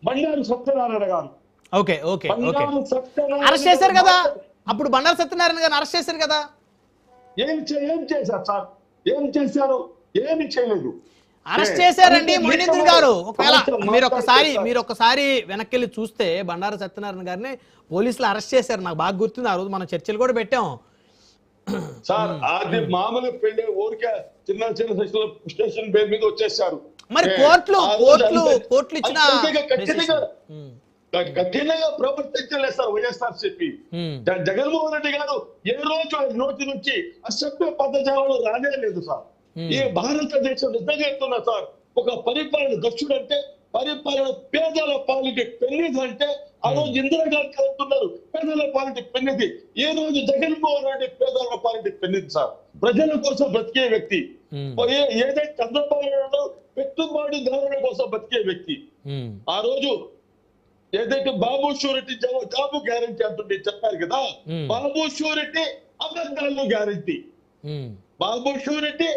బండారు సత్యనారాయణ గారు. Okay okay okay Bandaru Satyanarayana arrest చేశారు కదా, అప్పుడు బండారు సత్యనారాయణ గారిని అరెస్ట్ చేశారు కదా. ఏం చేశారు సార్? ఏం చేశారు? ఏమి చేయలేదు. అరెస్ట్ చేశారండి మొయినుద్దీన్ గారు. ఒకవేళ మీరు ఒక్కసారి వెనక్కి వెళ్ళి చూస్తే బండారు సత్యనారాయణ గారిని పోలీసులు అరెస్ట్ చేశారు. నాకు బాగా గుర్తుంది. ఆ రోజు మనం చర్చలు కూడా పెట్టాం సార్. అది మామూలు పెళ్లి ఊరికే చిన్న చిన్న స్టేషన్ పేరు మీద వచ్చేసారు. మరి కోర్టులు ఇచ్చిన కఠినంగా ప్రవర్తించలేదు సార్ వైఎస్ఆర్సీపీ. జగన్మోహన్ రెడ్డి గారు ఏ రోజు ఆయన నోటి నుంచి అసభ్య పదజాలను రానే లేదు సార్. ఈ భారతదేశం నిజంగా చెప్తున్నా సార్, ఒక పరిపాలన దక్షుడు అంటే పరిపాలన పేదల పాలిటి పెన్నిది అంటే ఆ రోజు ఇందిరాగాంధీ అంటున్నారు పేదల పాలిటి పెన్నిది. ఈ రోజు జగన్మోహన్ రెడ్డి పేదల పాలిటి పెన్నిది సార్. ప్రజల కోసం బ్రతికే వ్యక్తి. ఏదైతే చంద్రబాబు నాయుడు పెట్టుబడిదారుల కోసం బతికే వ్యక్తి. ఆ రోజు ఏదైతే బాబు షూరిటీ జాబు గ్యారంటీ అంటుండే చెప్పారు కదా, బాబు షూరిటీ అబద్ధాలు గ్యారంటీ, బాబు షూరిటీ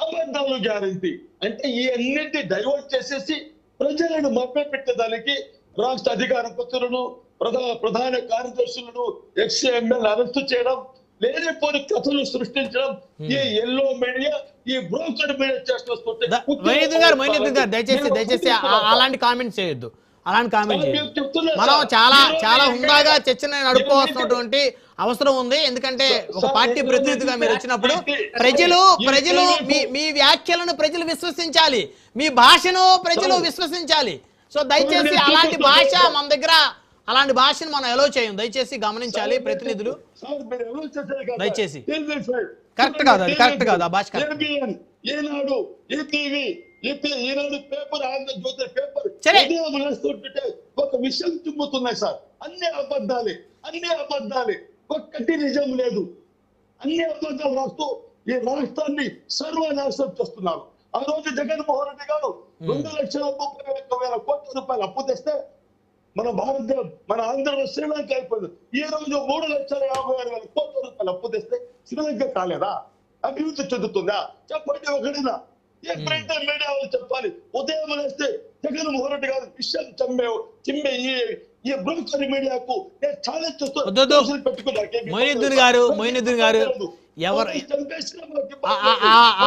అబద్ధాలు గ్యారంటీ అంటే ఈ అన్నింటి డైవర్ట్ చేసేసి ప్రజలను మభ్య పెట్టేదానికి రాష్ట్ర అధికార పత్రులను ప్రధాన కార్యదర్శులను ఎక్స్ఎంఎల్ అరెస్టు చేయడం, లేనిపోని కథలు సృష్టించడం, ఈ ఎల్లో మీడియా ఈ బ్రోకర్ మీడియా చేస్తుంటే మొయినుద్దీన్ గారు దయచేసి అలాంటి కామెంట్స్ చేయొద్దు. అలాంటి కామెంట్ మనం చాలా హుందాగా చర్చను నడుపుకోవాల్సినటువంటి అవసరం ఉంది. ఎందుకంటే ఒక పార్టీ ప్రతినిధిగా మీరు వచ్చినప్పుడు ప్రజలు మీ వ్యాఖ్యలను ప్రజలు విశ్వసించాలి, మీ భాషను ప్రజలు విశ్వసించాలి. సో దయచేసి అలాంటి భాష మన దగ్గర, అలాంటి భాషను మనం ఎలో చేయం. దయచేసి గమనించాలి ప్రతినిధులు. దయచేసి కరెక్ట్ కాదు, అది కరెక్ట్ కాదు. ఆ భాష ఈనాడు పేపర్, ఆంధ్రజ్యోతి పేపర్ ఒక విషయం చుమ్ముతున్నాయి సార్. అన్ని అబద్ధాలే, ఒక్కటి నిజం లేదు. అన్ని అబద్ధాలు రాస్తూ ఈ రాష్ట్రాన్ని సర్వనాశనం చేస్తున్నారు. ఆ రోజు జగన్మోహన్ రెడ్డి గారు 2,31,000 కోట్ల రూపాయలు అప్పు తెస్తే మన ఆంధ్రలో శ్రీలంక అయిపోయింది. ఈ రోజు 3,56,000 కోట్ల రూపాయలు అప్పు తెస్తే శ్రీలంక కాలేదా? అభివృద్ధి చెందుతుందా? చెప్పండి ఒకటినా. ఏ ప్రింటర్ మీడియా వాళ్ళు చెప్పాలి. ఉదయం వేస్తే జగన్మోహన్ రెడ్డి గారు విషయం చిమ్మే ఈ బ్రోకర్ మీడియాకు ఛాలెంజ్ చేస్తూ మొయినుద్దీన్ గారు ఎవరు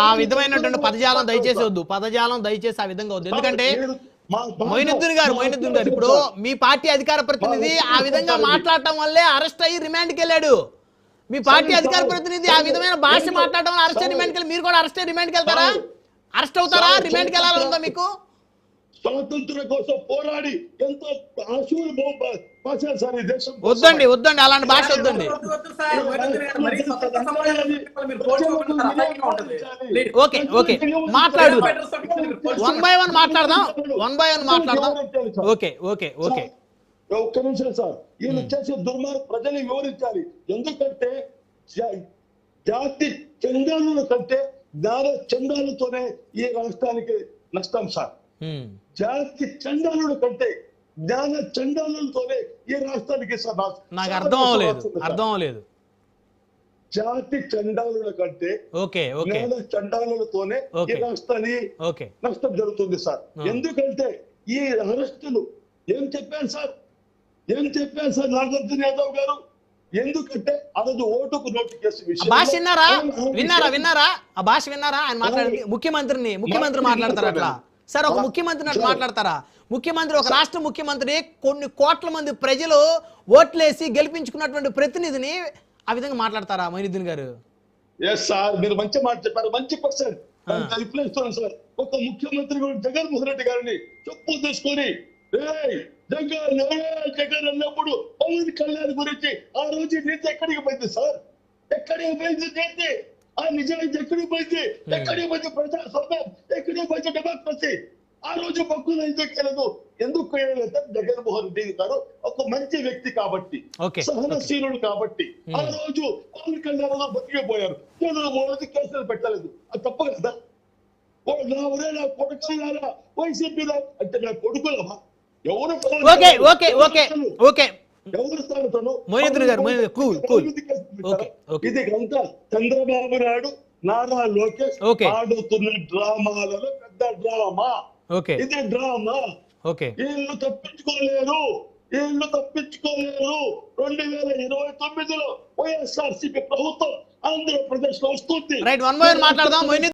ఆ విధమైనటువంటి పదజాలం దయచేసి వద్దు. పదజాలం దయచేసి ఆ విధంగా వద్దు. ఎందుకంటే మొయినుద్దీన్ గారు ఇప్పుడు మీ పార్టీ అధికార ప్రతినిధి ఆ విధంగా మాట్లాడటం వల్లే అరెస్ట్ అయ్యి రిమాండ్కి వెళ్ళాడు. మీ పార్టీ అధికార ప్రతినిధి ఆ విధమైన భాష మాట్లాడటం వల్ల అరెస్ట్ అయ్యి రిమాండ్కి వెళ్ళి మీరు కూడా అరెస్ట్ అయ్యి రిమాండ్కి వెళ్తారా? అరెస్ట్ అవుతారా? రిమాండ్కి వెళ్ళాలని ఉందా మీకు? స్వాతంత్రం కోసం పోరాడి ఎంతో వద్దండి అలాంటి భాష వద్దండి. ఓకే మాట్లాడు, వన్ బై వన్ మాట్లాడదాం. ఓకే ఒక్క నిమిషం సార్. ఈయన చేసే దుర్మార్గ ప్రజలు వివరించాలి. ఎందుకంటే జాతి చందాల కంటే జ్ఞాన చందాలతోనే ఈ రాష్ట్రానికి నష్టం సార్. జాతి చండాలుడు కంటే జ్ఞాన చండాలతోనే ఈ రాష్ట్రానికి నాకు అర్థం అవ్వలేదు. జాతి చండాలుల కంటే జ్ఞాన చండాలతోనే ఈ రాష్ట్రానికి నష్టం జరుగుతుంది సార్. ఎందుకంటే ఈ అరెస్టులు ఏం చెప్పాను సార్ నాగార్జున యాదవ్ గారు? ఎందుకంటే అది ఓటుకు నోటు కేసు విషయం. భాష విన్నారా? ఆ భాష విన్నారా? ఆయన మాట్లాడింది ముఖ్యమంత్రి మాట్లాడతారు అట్లా సార్? ఒక ముఖ్యమంత్రిని అట్లా మాట్లాడతారా? ముఖ్యమంత్రి, ఒక రాష్ట్ర ముఖ్యమంత్రి కొన్ని కోట్ల మంది ప్రజలు ఓట్లేసి గెలిపించుకున్నటువంటి ప్రతినిధిని ఆ విధంగా మాట్లాడతారా మొయినుద్దీన్ గారు? సార్ మీరు మంచి మాట చెప్పారు. మంచి పర్సన్ సార్. ఒక ముఖ్యమంత్రి జగన్మోహన్ రెడ్డి గారిని చెప్పు తీసుకొని జగన్ అన్నప్పుడు పవన్ కళ్యాణ్ గురించి ఆ రోజు నీతి ఎక్కడికి పోయింది సార్? ఎక్కడికి పోయింది నీతి? ఆ నిజాయితీ ఎక్కడికి పోయింది? ఎక్కడికి పోయింది ప్రజాస్వామ్యం? ఎక్కడికి పోయింది డెమోక్రసీ? ఆ రోజు పక్కున ఎందుకు వేయలేదు? జగన్మోహన్ రెడ్డి గారు ఒక మంచి వ్యక్తి కాబట్టి, సహనశీలుడు కాబట్టి ఆ రోజు పవన్ కళ్యాణ్ గారు బతికిపోయారు. జగన్మోహన్ కేసులు పెట్టలేదు. అది తప్ప కదా? నా కొడుకులారా వైసీపీలో అంటే నా కొడుకులమా? ఎవరు ఇదికంతా చంద్రబాబు నాయుడు నారా లోకేష్ ఆడుతున్న డ్రామాలలో పెద్ద డ్రామా. ఇది డ్రామా. ఓకే వీళ్ళు తప్పించుకోలేరు 2029లో వైఎస్ఆర్సీపీ ప్రభుత్వం ఆంధ్రప్రదేశ్ లో వస్తుంది. రైట్, వన్ బై వన్ మాట్లాడదాం.